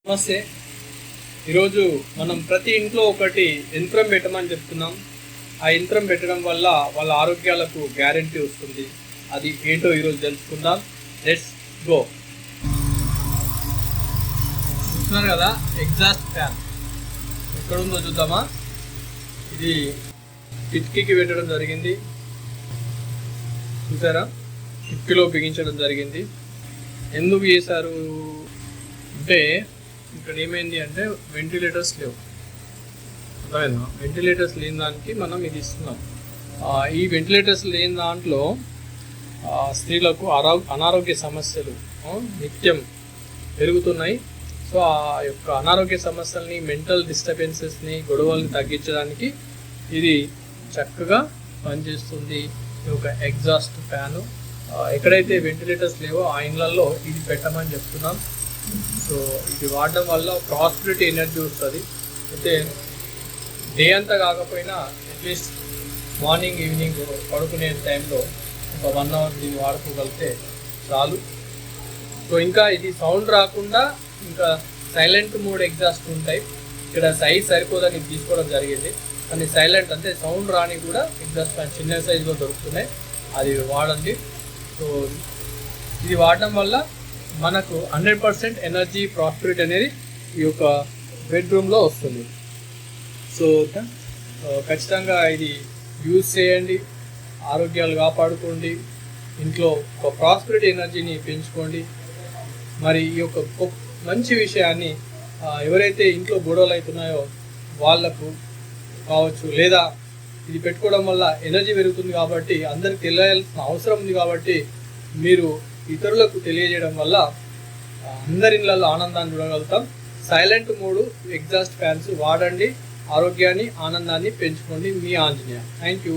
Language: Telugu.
నమస్తే. ఈరోజు మనం ప్రతి ఇంట్లో ఒకటి యంత్రం పెట్టమని చెప్తున్నాం. ఆ యంత్రం పెట్టడం వల్ల వాళ్ళ ఆరోగ్యాలకు గ్యారంటీ వస్తుంది. అది ఏంటో ఈరోజు తెలుసుకుందాం. Let's go. చూస్తున్నారు కదా, ఎగ్జాస్ట్ ఫ్యాన్ ఎక్కడుందో చూద్దామా. ఇది కిటికీకి పెట్టడం జరిగింది. చూసారా, కిటికీలో బిగించడం జరిగింది. ఎందుకు చేశారు అంటే, ఇక్కడ ఏమైంది అంటే వెంటిలేటర్స్ లేవు. అర్థమైందా? వెంటిలేటర్స్ లేని దానికి మనం ఇది ఇస్తున్నాం. ఈ వెంటిలేటర్స్ లేని దాంట్లో స్త్రీలకు అనారోగ్య సమస్యలు నిత్యం పెరుగుతున్నాయి. సో ఆ యొక్క అనారోగ్య సమస్యల్ని, మెంటల్ డిస్టర్బెన్సెస్ని, గొడవల్ని తగ్గించడానికి ఇది చక్కగా పనిచేస్తుంది. ఈ యొక్క ఎగ్జాస్ట్ ఫ్యాను ఎక్కడైతే వెంటిలేటర్స్ లేవో ఆ ఇళ్లలో ఇది పెట్టమని చెప్తున్నాం. సో ఇది వాడడం వల్ల ప్రాస్పెరిటీ ఎనర్జీ వస్తుంది. అయితే డే అంతా కాకపోయినా అట్లీస్ట్ మార్నింగ్ ఈవినింగ్ పడుకునే టైంలో ఒక 1 hour దీన్ని వాడుకోగలిగితే చాలు. సో ఇంకా ఇది సౌండ్ రాకుండా ఇంకా సైలెంట్ మోడ్ ఎగ్జాస్ట్ ఉంటాయి. ఇక్కడ సైజ్ సరిపోదని తీసుకోవడం జరిగింది. కానీ సైలెంట్ అంటే సౌండ్ రాని కూడా ఎగ్జాస్ట్ ఫ్యాన్ చిన్న సైజులో దొరుకుతున్నాయి. అది వాడండి. సో ఇది వాడడం వల్ల మనకు 100% ఎనర్జీ, ప్రాస్పెరిటీ అనేది ఈ యొక్క బెడ్రూమ్లో వస్తుంది. సో ఖచ్చితంగా ఇది యూజ్ చేయండి, ఆరోగ్యాలు కాపాడుకోండి, ఇంట్లో ఒక ప్రాస్పెరిటీ ఎనర్జీని పెంచుకోండి. మరి ఈ యొక్క మంచి విషయాన్ని ఎవరైతే ఇంట్లో గొడవలు అవుతున్నాయో వాళ్లకు కావచ్చు, లేదా ఇది పెట్టుకోవడం వల్ల ఎనర్జీ పెరుగుతుంది కాబట్టి అందరికి తెలియాల్సిన అవసరం ఉంది కాబట్టి మీరు ఇతరులకు తెలియజేయడం వల్ల అందరి ఇళ్లలో ఆనందాన్ని చూడగలుగుతాం. సైలెంట్ మోడ్ ఎగ్జాస్ట్ ఫ్యాన్స్ వాడండి, ఆరోగ్యాన్ని, ఆనందాన్ని పెంచుకోండి. మీ ఆంజనేయ. Thank you.